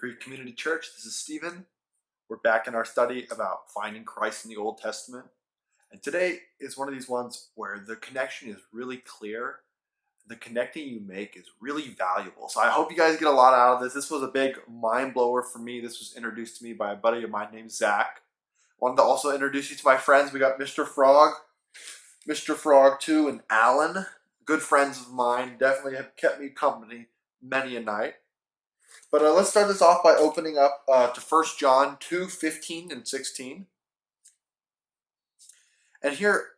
Creek Community Church. This is Stephen. We're back in our study about finding Christ in the Old Testament. And today is one of these ones where the connection is really clear. The connecting you make is really valuable. So I hope you guys get a lot out of this. This was a big mind blower for me. This was introduced to me by a buddy of mine named Zach. Wanted to also introduce you to my friends. We got Mr. Frog 2, and Alan. Good friends of mine. Definitely have kept me company many a night. But let's start this off by opening up to 1 John 2:15 and 16. And here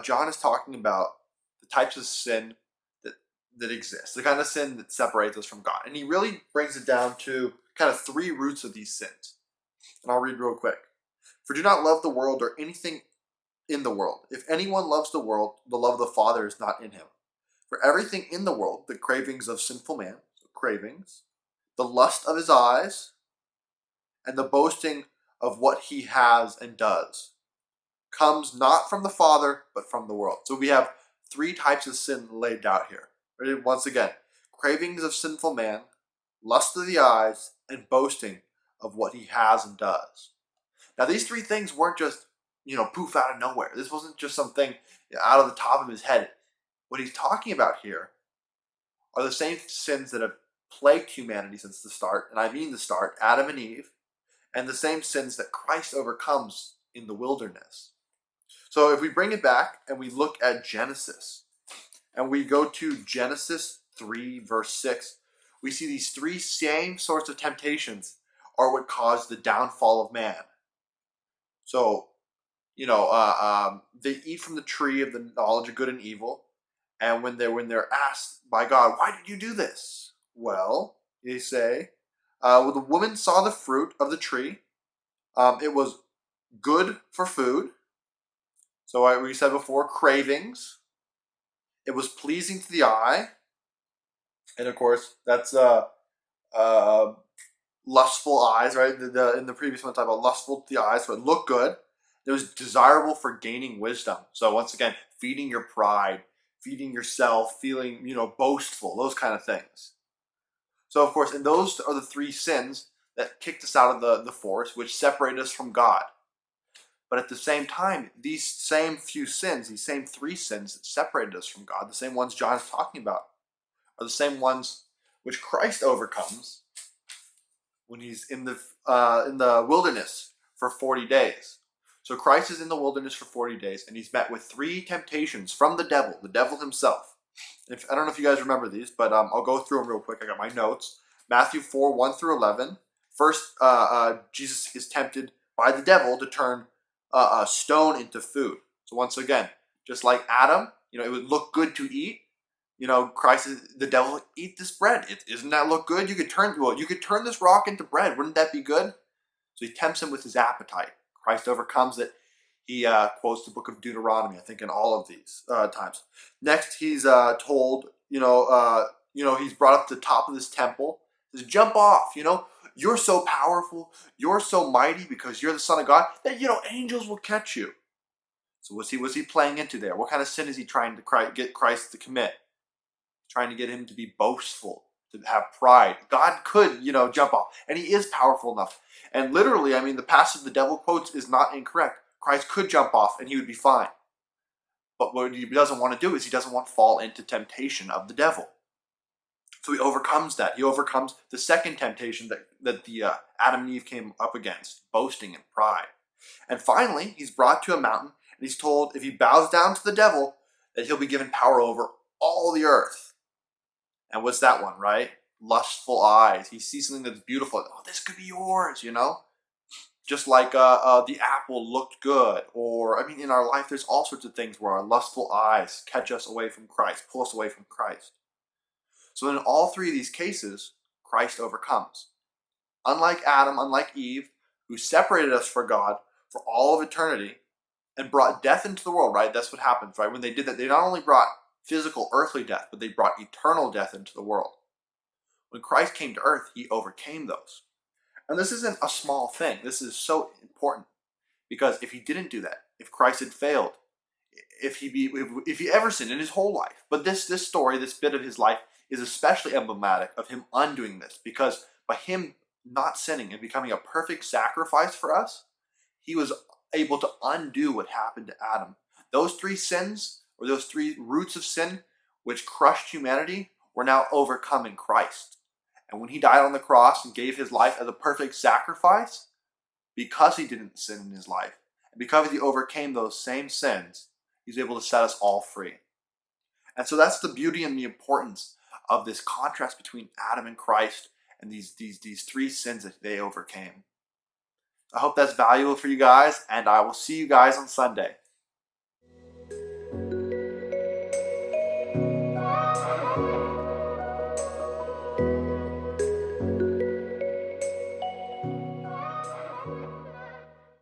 John is talking about the types of sin that exist, the kind of sin that separates us from God. And he really brings it down to kind of three roots of these sins. And I'll read real quick. For do not love the world or anything in the world. If anyone loves the world, the love of the Father is not in him. For everything in the world, the cravings of sinful man, the lust of his eyes, and the boasting of what he has and does, comes not from the Father, but from the world. So we have three types of sin laid out here. Ready? Once again, cravings of sinful man, lust of the eyes, and boasting of what he has and does. Now these three things weren't just, poof out of nowhere. This wasn't just something out of the top of his head. What he's talking about here are the same sins that have plagued humanity since the start, and I mean the start, Adam and Eve, and the same sins that Christ overcomes in the wilderness. So if we bring it back and we look at Genesis, and we go to Genesis 3 verse 6, we see these three same sorts of temptations are what caused the downfall of man. So, they eat from the tree of the knowledge of good and evil, and when they're asked by God, why did you do this? Well, they say, the woman saw the fruit of the tree. It was good for food. So we said before, cravings. It was pleasing to the eye. And of course, that's lustful eyes, right? In the previous one, I talked about lustful to the eyes, so it looked good. It was desirable for gaining wisdom. So once again, feeding your pride, feeding yourself, feeling, boastful, those kind of things. So of course, and those are the three sins that kicked us out of the forest, which separated us from God. But at the same time, these same few sins, these same three sins that separated us from God, the same ones John is talking about, are the same ones which Christ overcomes when he's in the wilderness for 40 days. So Christ is in the wilderness for 40 days, and he's met with three temptations from the devil himself. I don't know if you guys remember these, but I'll go through them real quick. I got my notes. Matthew 4, 1 through 11. First, Jesus is tempted by the devil to turn a stone into food. So once again, just like Adam, it would look good to eat. The devil, eat this bread. Doesn't that look good? You could turn this rock into bread. Wouldn't that be good? So he tempts him with his appetite. Christ overcomes it. He quotes the book of Deuteronomy, I think, in all of these times. Next, he's told, he's brought up to the top of this temple. He says, jump off, you're so powerful, you're so mighty because you're the Son of God that, angels will catch you. So what's he playing into there? What kind of sin is he trying to get Christ to commit? Trying to get him to be boastful, to have pride. God could, jump off, and he is powerful enough. And literally, the passage the devil quotes is not incorrect. Christ could jump off and he would be fine. But what he doesn't want to do is he doesn't want to fall into temptation of the devil. So he overcomes that. He overcomes the second temptation that the Adam and Eve came up against, boasting and pride. And finally, he's brought to a mountain, and he's told if he bows down to the devil, that he'll be given power over all the earth. And what's that one, right? Lustful eyes. He sees something that's beautiful. Oh, this could be yours, Just like the apple looked good. Or, in our life, there's all sorts of things where our lustful eyes catch us away from Christ, pull us away from Christ. So in all three of these cases, Christ overcomes. Unlike Adam, unlike Eve, who separated us from God for all of eternity and brought death into the world, right? That's what happens, right? When they did that, they not only brought physical, earthly death, but they brought eternal death into the world. When Christ came to earth, he overcame those. And this isn't a small thing. This is so important. Because if he didn't do that, if Christ had failed, if he ever sinned in his whole life, but this story, this bit of his life, is especially emblematic of him undoing this. Because by him not sinning and becoming a perfect sacrifice for us, he was able to undo what happened to Adam. Those three sins, or those three roots of sin, which crushed humanity, were now overcome in Christ. And when he died on the cross and gave his life as a perfect sacrifice, because he didn't sin in his life, and because he overcame those same sins, he's able to set us all free. And so that's the beauty and the importance of this contrast between Adam and Christ and these three sins that they overcame. I hope that's valuable for you guys, and I will see you guys on Sunday.